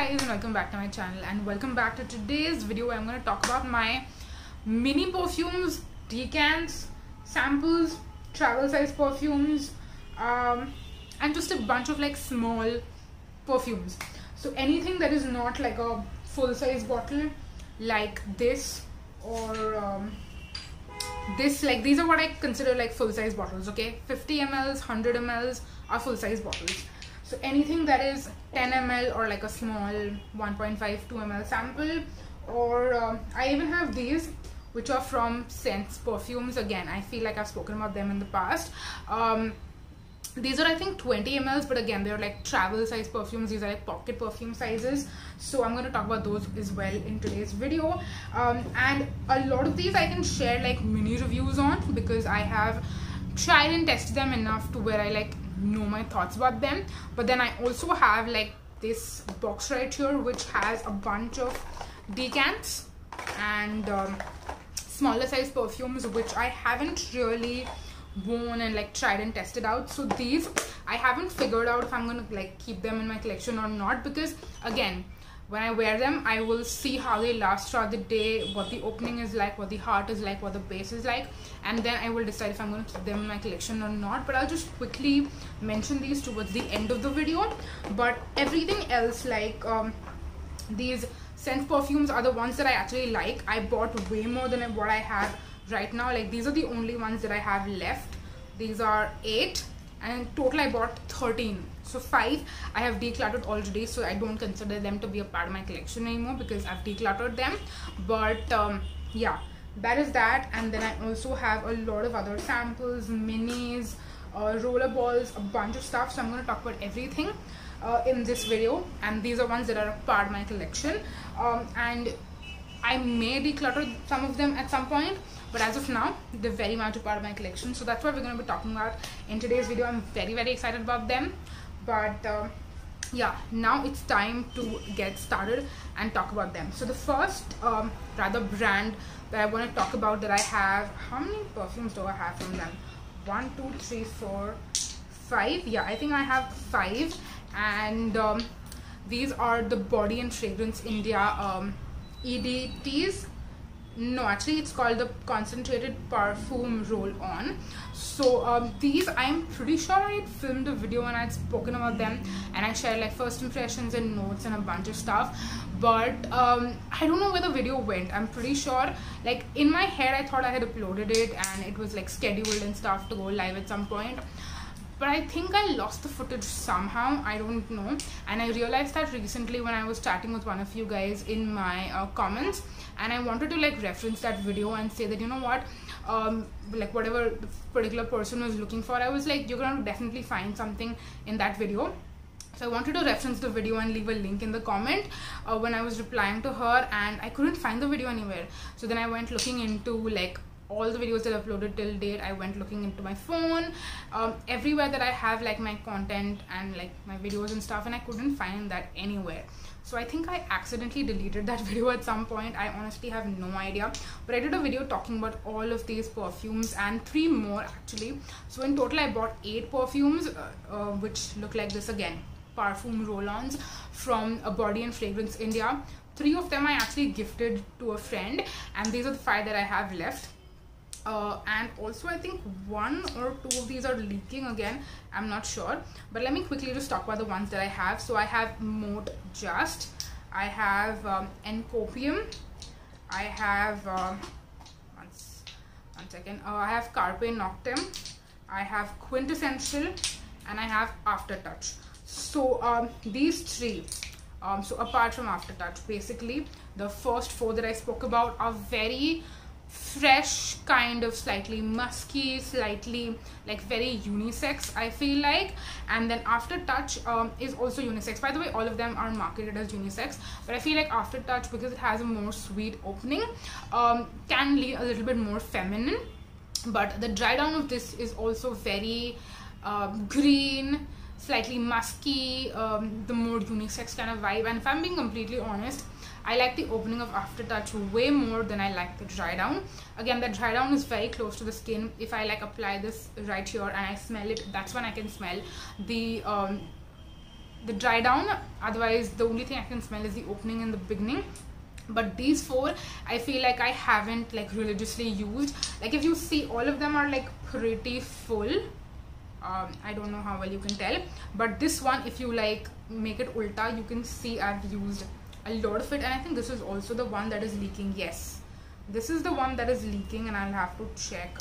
guys, and welcome back to my channel, and welcome back to today's video where I'm going to talk about my mini perfumes, decants, samples, travel size perfumes, and just a bunch of like small perfumes. So anything that is not like a full size bottle like this or this, like these are what I consider like full size bottles. Okay, 50 mls, 100 mls are full size bottles. So anything that is 10 ml or like a small 1.5 2 ml sample, or I even have these which are from Scents perfumes. Again, I feel like I've spoken about them in the past. These are I think 20 mls, but again they're like travel size perfumes. These are like pocket perfume sizes, so I'm going to talk about those as well in today's video. And a lot of these I can share like mini reviews on, because I have tried and tested them enough to where I like know my thoughts about them. But then I also have like this box right here which has a bunch of decants and smaller size perfumes which I haven't really worn and like tried and tested out. So these I haven't figured out if I'm gonna like keep them in my collection or not, because again when I wear them I will see how they last throughout the day, what the opening is like, what the heart is like, what the base is like, and then I will decide if I'm going to keep them in my collection or not. But I'll just quickly mention these towards the end of the video. But everything else, like these Scent perfumes, are the ones that I actually like. I bought way more than what I have right now. Like these are the only ones that I have left. These are 8, and in total I bought 13. So 5 I have decluttered already, so I don't consider them to be a part of my collection anymore because I've decluttered them. But yeah, that is that. And then I also have a lot of other samples, minis, roller balls, a bunch of stuff. So I'm going to talk about everything in this video, and these are ones that are a part of my collection. And I may declutter some of them at some point, but as of now they're very much a part of my collection. So that's what we're going to be talking about in today's video. I'm very excited about them. But yeah, now it's time to get started and talk about them. So the first rather brand that I want to talk about that I have, how many perfumes do I have from them? 1 2 3 4 5. Yeah, I think I have 5. And these are the Body and Fragrance India EDTs. No, actually it's called the Concentrated Parfum Roll On. So these, I'm pretty sure I had filmed a video and I'd spoken about them, and I shared like first impressions and notes and a bunch of stuff. But I don't know where the video went. I'm pretty sure, like in my head I thought I had uploaded it and it was like scheduled and stuff to go live at some point, but I think I lost the footage somehow. I don't know. And I realized that recently when I was chatting with one of you guys in my comments, and I wanted to like reference that video and say that, you know what, like whatever the particular person was looking for, I was like, you're gonna definitely find something in that video. So I wanted to reference the video and leave a link in the comment when I was replying to her, and I couldn't find the video anywhere. So then I went looking into like all the videos that I uploaded till date. I went looking into my phone, everywhere that I have like my content and like my videos and stuff, and I couldn't find that anywhere. So I think I accidentally deleted that video at some point. I honestly have no idea, but I did a video talking about all of these perfumes and 3 more actually. So in total I bought 8 perfumes which look like this again, parfum roll-ons from a Body and Fragrance India. 3 of them I actually gifted to a friend, and these are the 5 that I have left. And also I think 1 or 2 of these are leaking again, I'm not sure. But let me quickly just talk about the ones that I have. So I have Mode Just, I have Encopium, I have one second, I have Carpe Noctem, I have Quintessential, and I have Aftertouch. So these 3, so apart from Aftertouch, basically the first 4 that I spoke about are very fresh, kind of slightly musky, slightly like very unisex I feel like. And then Aftertouch is also unisex. By the way, all of them are marketed as unisex, but I feel like Aftertouch, because it has a more sweet opening, can lean a little bit more feminine. But the dry down of this is also very green, slightly musky, the more unisex kind of vibe. And if I'm being completely honest, I like the opening of Aftertouch way more than I like the dry down. Again, the dry down is very close to the skin. If I like apply this right here and I smell it, that's when I can smell the the dry down. Otherwise the only thing I can smell is the opening in the beginning. But these 4 I feel like I haven't like religiously used. Like if you see, all of them are like pretty full. I don't know how well you can tell, but this one, if you like make it ulta, you can see I've used a lot of it. And I think this is also the one that is leaking. Yes, this is the one that is leaking, and I'll have to check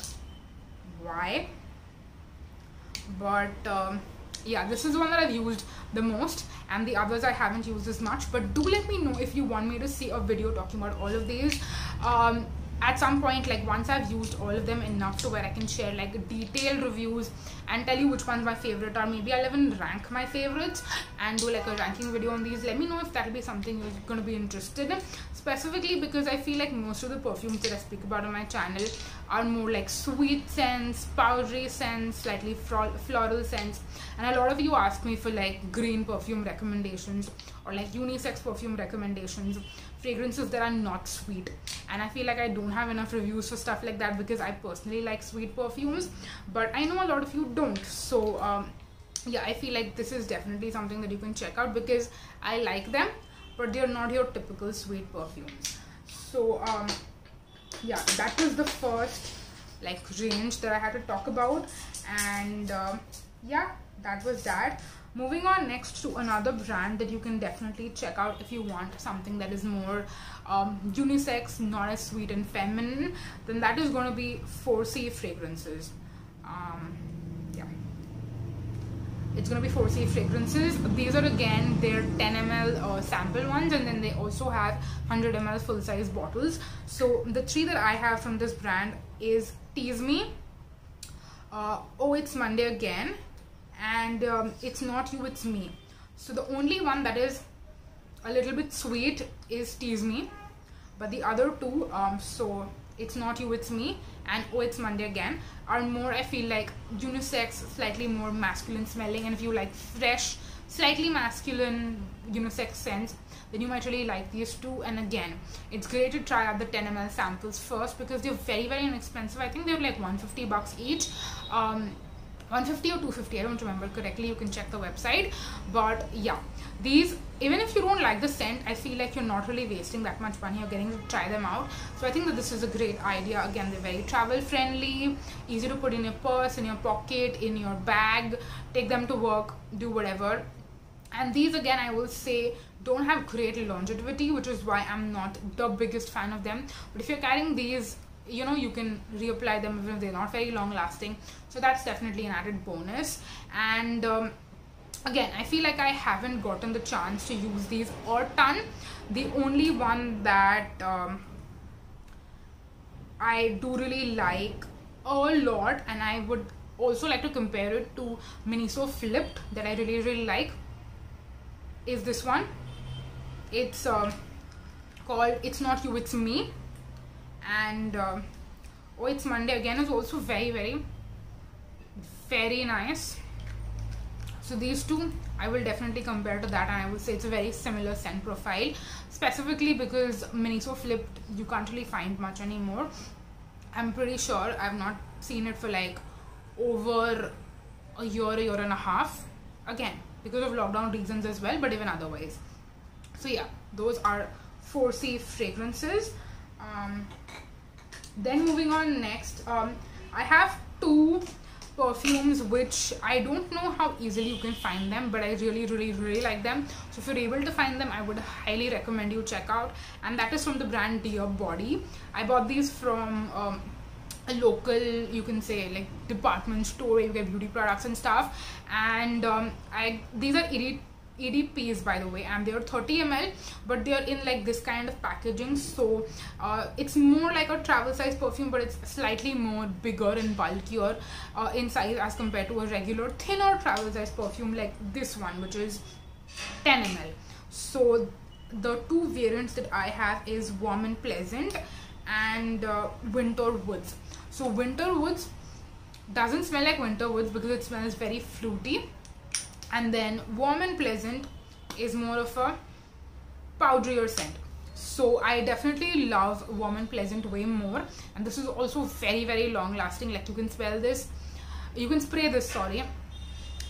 why. But yeah, this is the one that I've used the most, and the others I haven't used as much. But do let me know if you want me to see a video talking about all of these at some point, like once I've used all of them enough to where I can share like detailed reviews and tell you which ones my favorite are. Maybe I'll even rank my favorites and do like a ranking video on these. Let me know if that'll be something you're going to be interested in, specifically because I feel like most of the perfumes that I speak about on my channel are more like sweet scents, powdery scents, slightly floral scents. And a lot of you ask me for like green perfume recommendations or like unisex perfume recommendations, fragrances that are not sweet. And I feel like I don't have enough reviews for stuff like that because I personally like sweet perfumes, but I know a lot of you don't. So yeah, I feel like this is definitely something that you can check out because I like them, but they're not your typical sweet perfumes. So yeah, that was the first like range that I had to talk about. And yeah, that was that. Moving on next to another brand that you can definitely check out if you want something that is more unisex, not as sweet and feminine, then that is going to be 4C Fragrances. Yeah, it's going to be 4C Fragrances. These are again their 10 ml sample ones, and then they also have 100 ml full size bottles. So the 3 that I have from this brand is Tease Me, Oh It's Monday Again, and It's Not You, It's Me. So the only one that is a little bit sweet is Tease Me, but the other 2, so It's Not You, It's Me and Oh It's Monday Again, are more, I feel like, unisex, slightly more masculine smelling. And if you like fresh, slightly masculine unisex scents, then you might really like these 2. And again, it's great to try out the 10 ml samples first because they're very, very inexpensive. I think they're like $150 each. 150 or 250, I don't remember correctly, you can check the website. But yeah, these, even if you don't like the scent, I feel like you're not really wasting that much money. You're getting to try them out. So I think that this is a great idea. Again, they're very travel friendly, easy to put in your purse, in your pocket, in your bag, take them to work, do whatever. And these, again, I will say, don't have great longevity, which is why I'm not the biggest fan of them. But if you're carrying these, you know, you can reapply them even if they're not very long lasting. So that's definitely an added bonus. And again, I feel like I haven't gotten the chance to use these a ton. The only one that I do really like a lot, and I would also like to compare it to Miniso Flipped, that I really, really like, is this one. It's called It's Not You, It's Me. And Oh It's Monday Again is also very, very, very nice. So these 2 I will definitely compare to that, and I would say it's a very similar scent profile, specifically because Miniso Flipped you can't really find much anymore. I'm pretty sure I've not seen it for like over a year and a half, again because of lockdown reasons as well, but even otherwise. So yeah, those are 4C Fragrances. Then moving on next, I have 2 perfumes which I don't know how easily you can find them, but I really, really, really like them. So if you're able to find them, I would highly recommend you check out. And that is from the brand Dear Body. I bought these from a local, you can say, like department store where you get beauty products and stuff. And these are EDPs, by the way, and they are 30 ml, but they are in like this kind of packaging. So it's more like a travel size perfume, but it's slightly more bigger and bulkier in size as compared to a regular thinner travel size perfume like this one, which is 10 ml. So the 2 variants that I have is Warm and Pleasant and Winter Woods. So Winter Woods doesn't smell like Winter Woods because it smells very fruity. And then Warm and Pleasant is more of a powderier scent. So I definitely love Warm and Pleasant way more. And this is also very, very long lasting. Like you can spray this,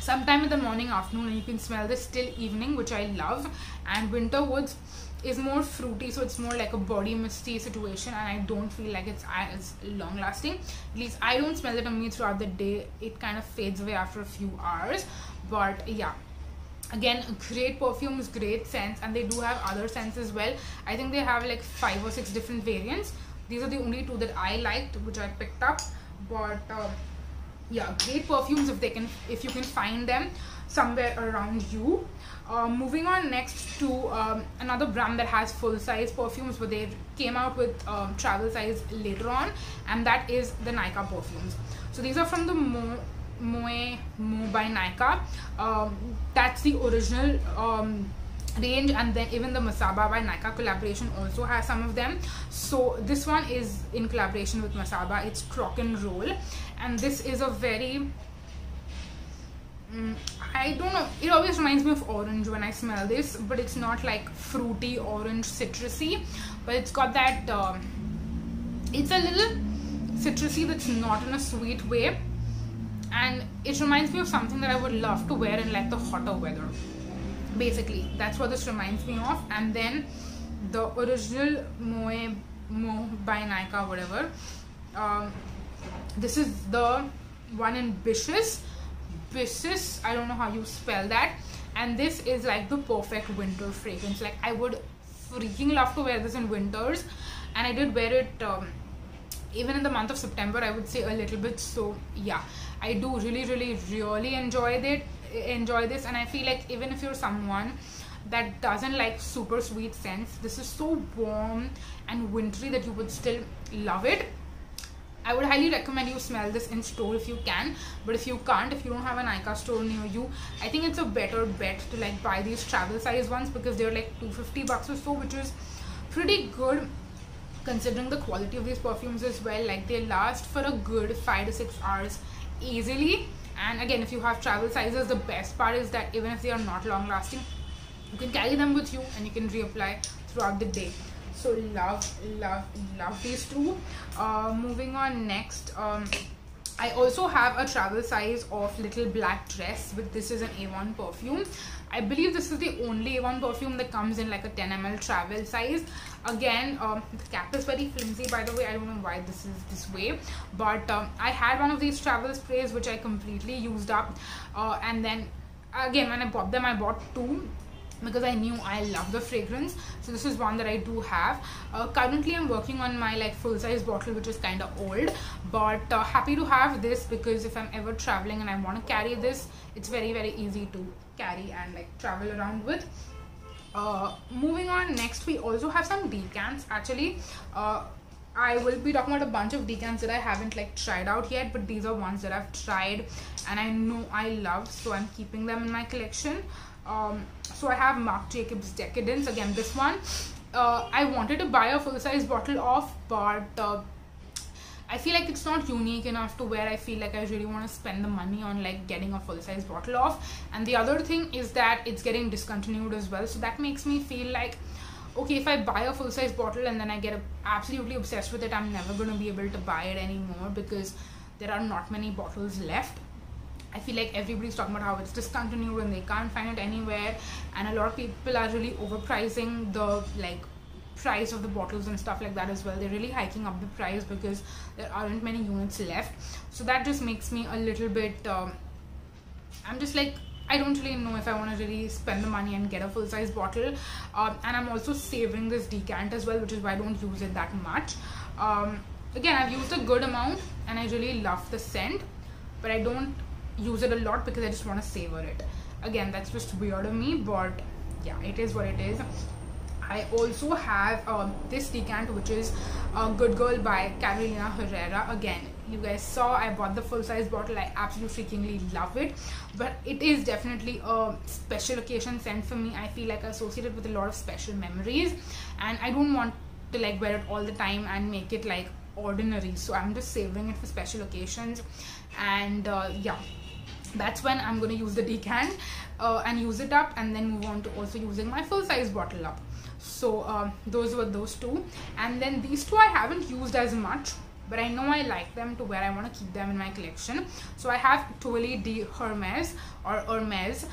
sometime in the morning, afternoon, and you can smell this till evening, which I love. And Winter Woods is more fruity, so it's more like a body misty situation, and I don't feel like it's as long lasting. At least I don't smell it on me throughout the day. It kind of fades away after a few hours. But yeah, again, great perfumes, great scents, and they do have other scents as well. I think they have like 5 or 6 different variants. These are the only 2 that I liked, which I picked up. But yeah, great perfumes if you can find them somewhere around you. Moving on next to another brand that has full-size perfumes, but they came out with travel size later on, and that is the Nykaa perfumes. So these are from the Moe by Nykaa. That's the original range, and then even the Masaba by Nykaa collaboration also has some of them. So this one is in collaboration with Masaba. It's Crock and Roll, and this is a very I don't know, it always reminds me of orange when I smell this, but it's not like fruity orange citrusy, but it's got that it's a little citrusy that's not in a sweet way, and it reminds me of something that I would love to wear in like the hotter weather. Basically, that's what this reminds me of. And then the original Moe by Nykaa, whatever, this is the one in Bishes, I don't know how you spell that, and this is like the perfect winter fragrance. Like, I would freaking love to wear this in winters, and I did wear it even in the month of September, I would say, a little bit. So yeah, I do really enjoy this, and I feel like even if you're someone that doesn't like super sweet scents, this is so warm and wintry that you would still love it. I would highly recommend you smell this in store if you can, but if you can't, if you don't have a Nykaa store near you, I think it's a better bet to like buy these travel size ones, because they're like $250 or so, which is pretty good considering the quality of these perfumes as well. Like, they last for a good 5 to 6 hours easily. And again, if you have travel sizes, the best part is that even if they are not long lasting, you can carry them with you and you can reapply throughout the day. So love these 2. Moving on next, I also have a travel size of Little Black Dress, but this is an A1 perfume. I believe this is the only A1 perfume that comes in like a 10 ml travel size. Again, the cap is very flimsy, by the way. I don't know why this is this way, but I had one of these travel sprays which I completely used up, and then again when I bought them, I bought 2 because I knew I love the fragrance. So this is one that I do have. Currently I'm working on my like full-size bottle, which is kind of old, but happy to have this, because if I'm ever traveling and I want to carry this, it's very easy to carry and like travel around with. Moving on, next we also have some decants. Actually, I will be talking about a bunch of decants that I haven't like tried out yet, but these are ones that I've tried and I know I love, so I'm keeping them in my collection. So I have Marc Jacobs Decadence. Again, this one I wanted to buy a full-size bottle of, but I feel like it's not unique enough to where I feel like I really want to spend the money on like getting a full-size bottle of. And the other thing is that it's getting discontinued as well, so that makes me feel like, okay, if I buy a full-size bottle and then I get absolutely obsessed with it, I'm never going to be able to buy it anymore, because there are not many bottles left. I feel like everybody's talking about how it's discontinued and they can't find it anywhere, and a lot of people are really overpricing the like price of the bottles and stuff like that as well. They're really hiking up the price because there aren't many units left. So that just makes me a little bit I'm just like, I don't really know if I want to really spend the money and get a full-size bottle. And I'm also savoring this decant as well, which is why I don't use it that much. Again, I've used a good amount and I really love the scent, but I don't use it a lot because I just want to savor it. Again, that's just weird of me, but yeah, it is what it is. I also have this decant, which is Good Girl by Carolina Herrera. Again, you guys saw I bought the full-size bottle. I absolutely freakingly love it, but it is definitely a special occasion scent for me. I feel like I associate it with a lot of special memories, and I don't want to like wear it all the time and make it like ordinary, so I'm just savoring it for special occasions. And yeah, that's when I'm going to use the decant and use it up, and then move on to also using my full-size bottle up. So those were those 2, and then these 2 I haven't used as much, but I know I like them to where I want to keep them in my collection. So I have Toilette de Hermes or Hermes.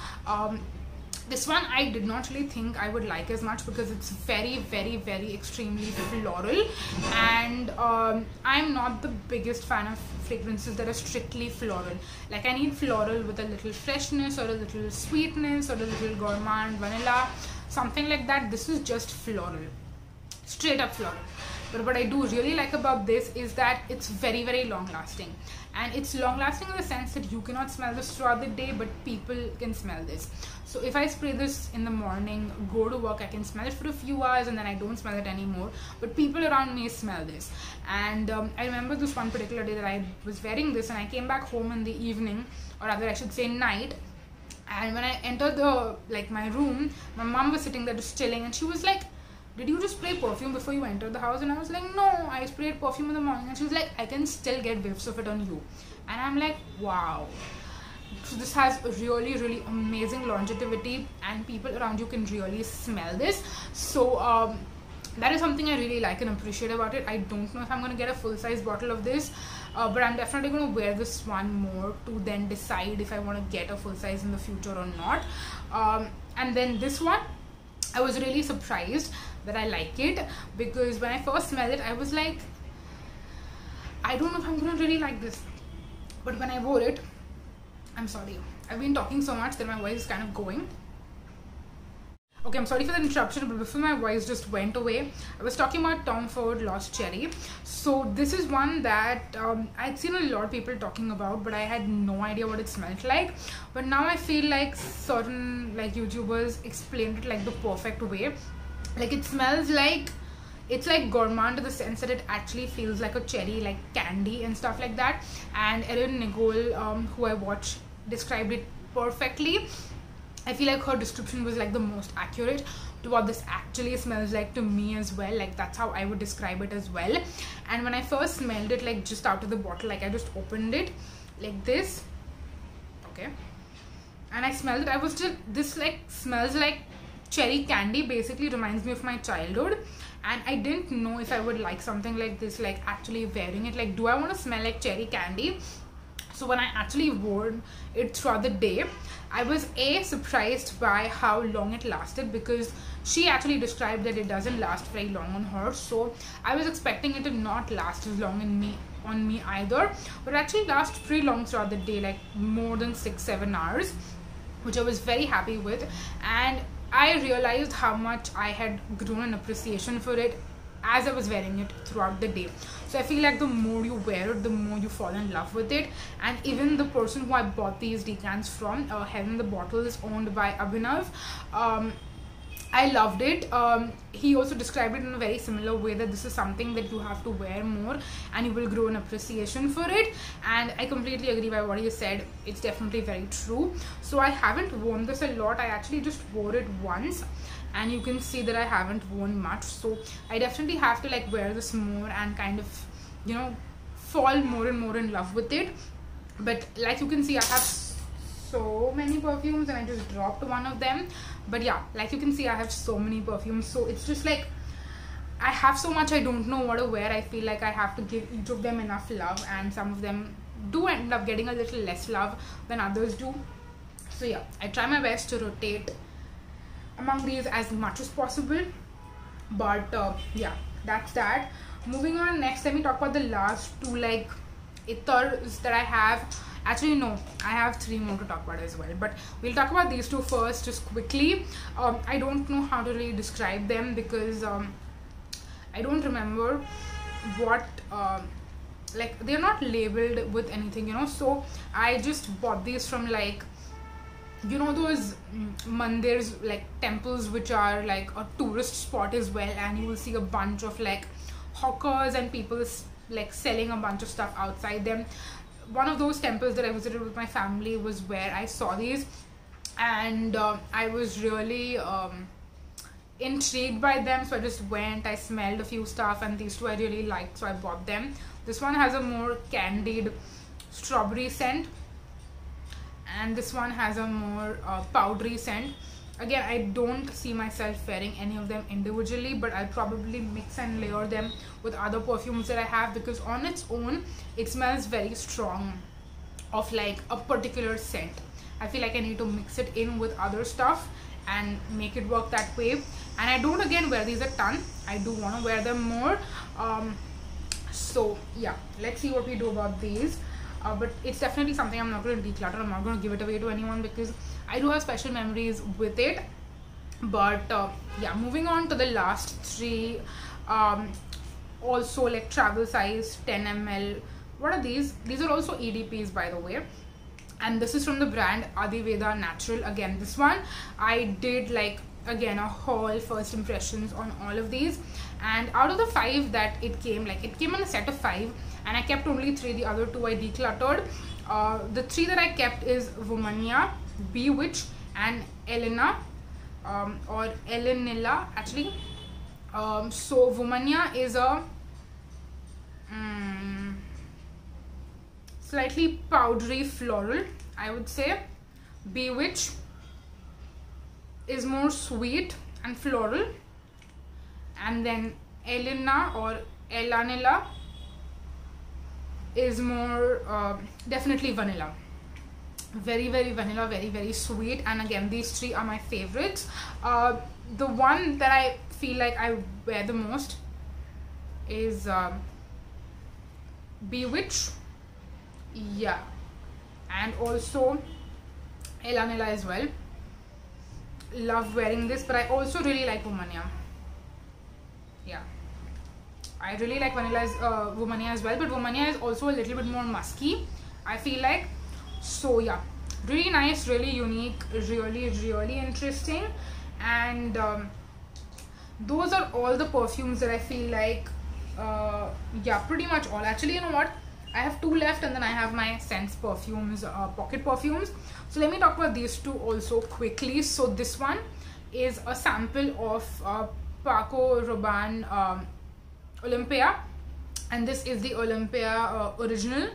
This one I did not really think I would like as much because it's very, very, very extremely floral, and I'm not the biggest fan of fragrances that are strictly floral. Like, I need floral with a little freshness or a little sweetness or a little gourmand vanilla, something like that. This is just floral, straight up floral. But what I do really like about this is that it's very, very long lasting, and it's long lasting in the sense that you cannot smell this throughout the day, but people can smell this. So if I spray this in the morning, go to work, I can smell it for a few hours and then I don't smell it anymore, but people around me smell this. And I remember this one particular day that I was wearing this, and I came back home in the evening, or rather I should say night, and when I entered my room, my mom was sitting there just chilling, and she was like, did you just spray perfume before you entered the house? And I was like, no, I sprayed perfume in the morning. And she was like, I can still get whiffs of it on you. And I'm like, wow. So this has really, really amazing longevity, and people around you can really smell this. So that is something I really like and appreciate about it. I don't know if I'm going to get a full-size bottle of this, but I'm definitely going to wear this one more to then decide if I want to get a full size in the future or not. And then this one, I was really surprised that I like it, because when I first smelled it, I was like, I don't know if I'm gonna really like this. But when I wore it, I'm sorry, I've been talking so much that my voice is kind of going. Okay, I'm sorry for the interruption, but before my voice just went away, I was talking about Tom Ford Lost Cherry. So this is one that I'd seen a lot of people talking about, but I had no idea what it smelled like. But now I feel like certain YouTubers explained it like the perfect way. Like, it smells like, it's like gourmand in the sense that it actually feels like a cherry, like candy and stuff like that. And Erin Nicole, who I watch, described it perfectly. I feel like her description was like the most accurate to what this actually smells like to me as well. Like, that's how I would describe it as well. And when I first smelled it, like just out of the bottle, like I just opened it like this, okay, and I smelled it, I was just, this like smells like cherry candy, basically reminds me of my childhood. And I didn't know if I would like something like this, like actually wearing it. Like, do I want to smell like cherry candy? So when I actually wore it throughout the day, I was surprised by how long it lasted, because she actually described that it doesn't last very long on her. So I was expecting it to not last as long on me either, but it actually lasts pretty long throughout the day, like more than 6-7 hours, which I was very happy with. And I realized how much I had grown an appreciation for it as I was wearing it throughout the day. So I feel like the more you wear it, the more you fall in love with it. And even the person who I bought these decants from, Heaven the Bottle, is owned by Abhinav. I loved it. He also described it in a very similar way, that this is something that you have to wear more and you will grow an appreciation for it. And I completely agree by what he said. It's definitely very true. So I haven't worn this a lot. I actually just wore it once, and you can see that I haven't worn much. So I definitely have to like wear this more and kind of, you know, fall more and more in love with it. But like you can see, I have so many perfumes and I just dropped one of them. But yeah, like you can see, I have so many perfumes. So it's just like, I have so much, I don't know what to wear. I feel like I have to give each of them enough love, and some of them do end up getting a little less love than others do. So yeah, I try my best to rotate among these as much as possible. But yeah, that's that. Moving on, next let me talk about the last two like ethers that I have. Actually no, I have 3 more to talk about as well, but we'll talk about these two first just quickly. I don't know how to really describe them, because I don't remember what like, they're not labeled with anything, you know. So I just bought these from like, you know, those mandirs, like temples which are like a tourist spot as well, and you will see a bunch of like hawkers and people like selling a bunch of stuff outside them. One of those temples that I visited with my family was where I saw these, and I was really intrigued by them. So I just went, I smelled a few stuff, and these two I really liked, so I bought them. This one has a more candied strawberry scent, and this one has a more powdery scent. again, I don't see myself wearing any of them individually, but I'll probably mix and layer them with other perfumes that I have, because on its own it smells very strong of like a particular scent. I feel like I need to mix it in with other stuff and make it work that way. And I don't again wear these a ton. I do want to wear them more. So yeah, let's see what we do about these. But it's definitely something I'm not going to declutter. I'm not going to give it away to anyone because I do have special memories with it. But yeah, moving on to the last three, also like travel size 10 ml. What are these? These are also EDPs, by the way, and this is from the brand Adiveda Natural. Again, this one I did like again a haul, first impressions on all of these, and out of the 5 that it came, like it came in a set of 5 and I kept only 3. The other 2 I decluttered. The 3 that I kept is Womania, Bewitch and Elena, or Elenilla actually. So Womania is a slightly powdery floral, I would say. Bewitch is more sweet and floral, and then Elena or Elanilla is more definitely vanilla. Very vanilla, very sweet. And again, these 3 are my favorites. The one that I feel like I wear the most is Bewitch, yeah, and also Elanilla as well. Love wearing this, but I also really like Womania. Yeah, I really like Womania as well, but Womania is also a little bit more musky, I feel like. So yeah, really nice, really unique, really interesting. And those are all the perfumes that I feel like, yeah, pretty much all. Actually, you know what, I have 2 left, and then I have my Scents perfumes, pocket perfumes. So let me talk about these 2 also quickly. So this one is a sample of Paco Rabanne Olympia, and this is the Olympia original.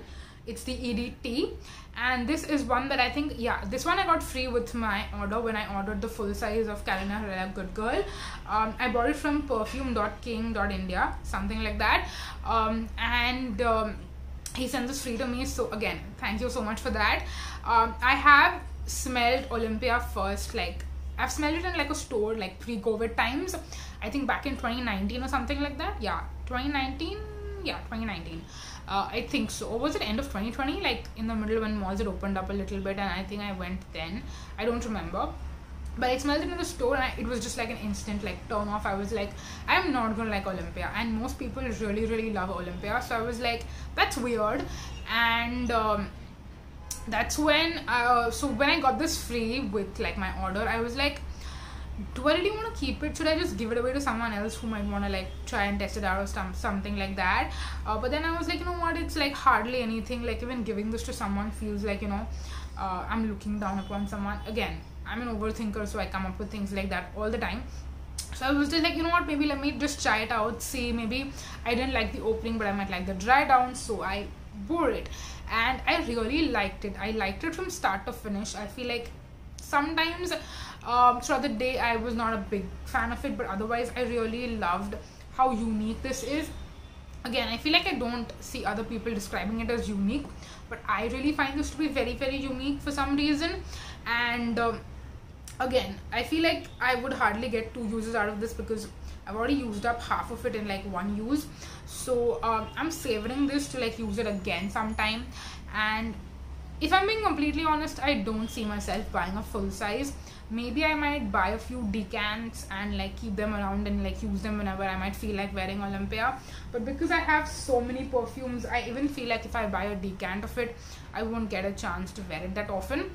It's the EDT, and this is one that I think, yeah, this one I got free with my order when I ordered the full size of Carolina Herrera Good Girl. I bought it from perfume.king.india, something like that, and he sent this free to me. So again, thank you so much for that. I have smelled Olympia first, like I've smelled it in like a store like pre-COVID times, I think back in 2019 or something like that. Yeah, 2019. Yeah, 2019. I think so. Or was it end of 2020? Like in the middle when malls had opened up a little bit, and I think I went then. I don't remember. But I smelled it in the store, and it was just like an instant like turn off. I was like, I'm not gonna like Olympia, and most people really love Olympia. So I was like, that's weird. And that's when so when I got this free with like my order, I was like, do I really want to keep it? Should I just give it away to someone else who might want to like try and test it out or something like that? But then I was like, you know what, it's like hardly anything. Like even giving this to someone feels like, you know, I'm looking down upon someone. Again, I'm an overthinker, so I come up with things like that all the time. So I was just like, you know what, maybe let me just try it out, see, maybe I didn't like the opening, but I might like the dry down. So I wore it, and I really liked it. I liked it from start to finish. I feel like sometimes throughout the day I was not a big fan of it, but otherwise I really loved how unique this is. Again, I feel like I don't see other people describing it as unique, but I really find this to be very unique for some reason. And again, I feel like I would hardly get 2 uses out of this because I've already used up half of it in like 1 use. So I'm savoring this to like use it again sometime. And if I'm being completely honest, I don't see myself buying a full size. Maybe I might buy a few decants and like keep them around and like use them whenever I might feel like wearing Olympia. But because I have so many perfumes, I even feel like if I buy a decant of it, I won't get a chance to wear it that often.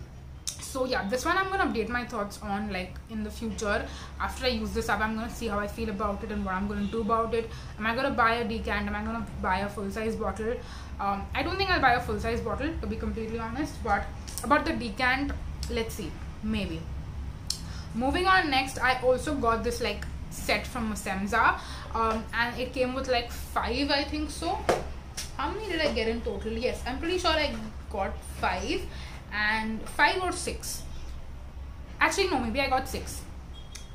So yeah, this one I'm gonna update my thoughts on like in the future. After I use this up, I'm gonna see how I feel about it and what I'm gonna do about it. Am I gonna buy a decant? Am I gonna buy a full-size bottle? I don't think I'll buy a full-size bottle, to be completely honest, but about the decant, let's see, maybe. Moving on, next I also got this like set from Mosemza, and it came with like 5, I think so. How many did I get in total? Yes, I'm pretty sure I got 5 and 5 or 6. Actually no, maybe I got 6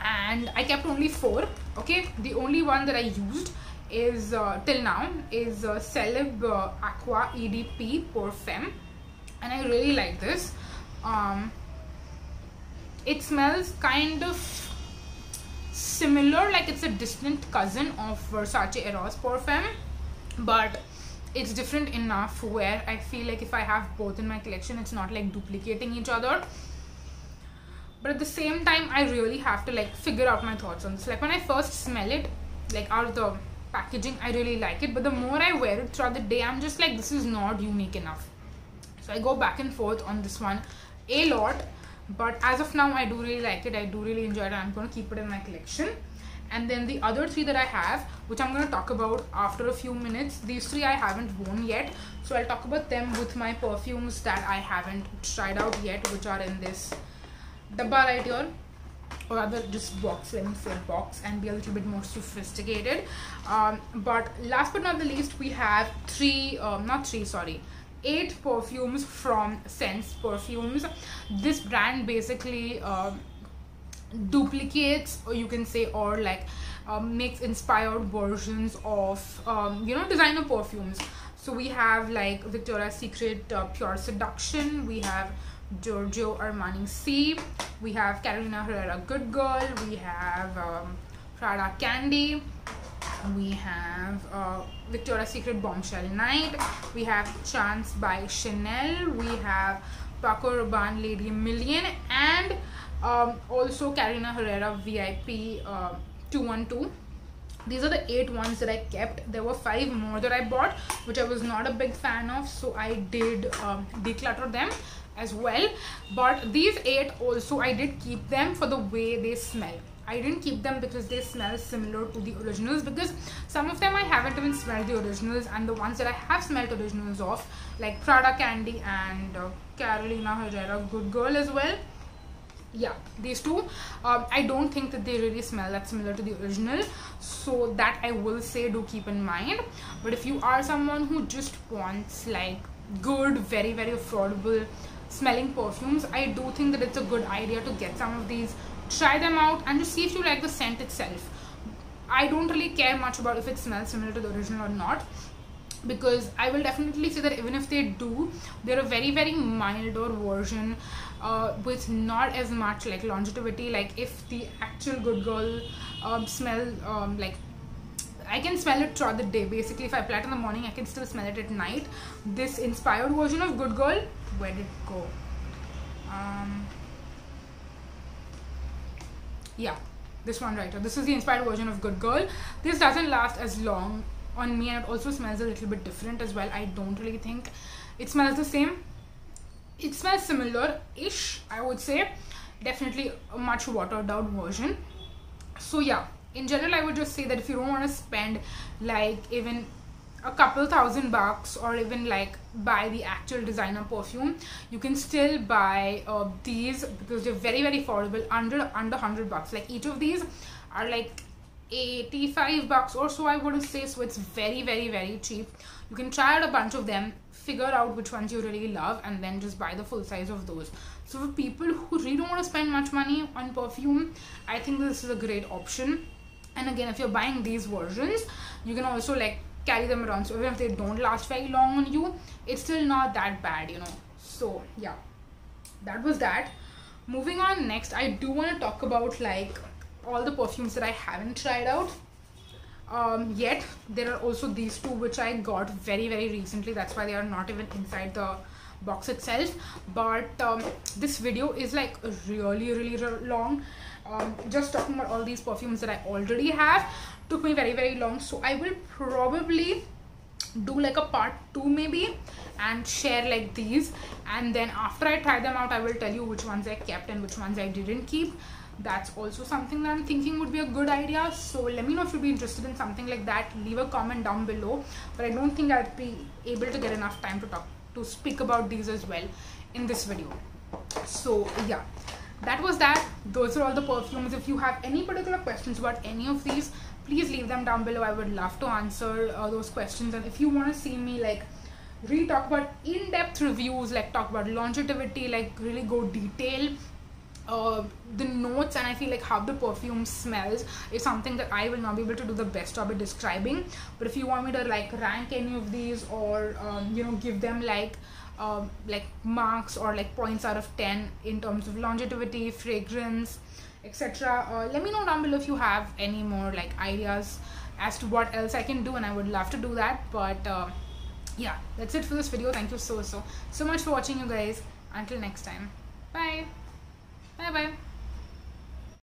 and I kept only 4. Okay, the only one that I used is till now is Celeb Aqua EDP Pore Femme, and I really like this. It smells kind of similar, like it's a distant cousin of Versace Eros Pore Femme, but it's different enough where I feel like if I have both in my collection, it's not like duplicating each other. But at the same time, I really have to like figure out my thoughts on this. Like when I first smell it, like out of the packaging, I really like it, but the more I wear it throughout the day, I'm just like, this is not unique enough. So I go back and forth on this one a lot, but as of now I do really like it. I do really enjoy it, and I'm going to keep it in my collection. And then the other 3 that I have, which I'm going to talk about after a few minutes, these 3 I haven't worn yet, so I'll talk about them with my perfumes that I haven't tried out yet, which are in this dabba right here, or rather just box. Let me say box and be a little bit more sophisticated. But last but not the least, we have 8 perfumes from Sense Perfumes. This brand basically duplicates, or you can say, or like makes inspired versions of you know, designer perfumes. So we have like Victoria's Secret Pure Seduction, we have Giorgio Armani C, we have Carolina Herrera Good Girl, we have Prada Candy, we have Victoria's Secret Bombshell Night, we have Chance by Chanel, we have Paco Rabanne Lady Million, and also Carolina Herrera VIP 212. These are the 8 ones that I kept. There were 5 more that I bought, which I was not a big fan of, so I did declutter them as well. But these 8 also, I did keep them for the way they smell. I didn't keep them because they smell similar to the originals, because some of them I haven't even smelled the originals, and the ones that I have smelled originals of, like Prada Candy and Carolina Herrera Good Girl as well, yeah, these 2 I don't think that they really smell that similar to the original, so that I will say do keep in mind. But if you are someone who just wants like good, very very affordable smelling perfumes, I do think that it's a good idea to get some of these, try them out, and just see if you like the scent itself. I don't really care much about if it smells similar to the original or not, because I will definitely say that even if they do, they're a very very milder version with not as much like longevity. Like if the actual Good Girl smell, like I can smell it throughout the day. Basically, if I apply it in the morning, I can still smell it at night. This inspired version of Good Girl, where did it go? Yeah, this one right here. This is the inspired version of Good Girl. This doesn't last as long on me, and it also smells a little bit different as well. I don't really think it smells the same. It smells similar-ish, I would say. Definitely a much watered down version. So yeah, in general, I would just say that if you don't want to spend like even a couple $1,000 or even like buy the actual designer perfume, you can still buy these, because they're very very affordable, under $100. Like each of these are like $85 or so, I would say. So it's very very very cheap. You can try out a bunch of them, figure out which ones you really love, and then just buy the full size of those. So for people who really don't want to spend much money on perfume, I think this is a great option. And again, if you're buying these versions, you can also like carry them around, so even if they don't last very long on you, it's still not that bad, you know. So yeah, that was that. Moving on, next I do want to talk about like all the perfumes that I haven't tried out yet. There are also these 2 which I got very very recently. That's why they are not even inside the box itself. But this video is like really really long. Just talking about all these perfumes that I already have took me very very long, so I will probably do like a part 2 maybe and share like these, and then after I try them out, I will tell you which ones I kept and which ones I didn't keep. That's also something that I'm thinking would be a good idea. So let me know if you'd be interested in something like that. Leave a comment down below. But I don't think I'd be able to get enough time to speak about these as well in this video. So yeah, that was that. Those are all the perfumes. If you have any particular questions about any of these, please leave them down below. I would love to answer those questions. And if you want to see me like really talk about in-depth reviews, like talk about longevity, like really go detail the notes, and I feel like how the perfume smells is something that I will not be able to do the best job at describing. But if you want me to like rank any of these, or you know, give them like marks or like points out of 10 in terms of longevity, fragrance, etc., let me know down below if you have any more like ideas as to what else I can do, and I would love to do that. But yeah, that's it for this video. Thank you so much for watching, you guys. Until next time, bye bye.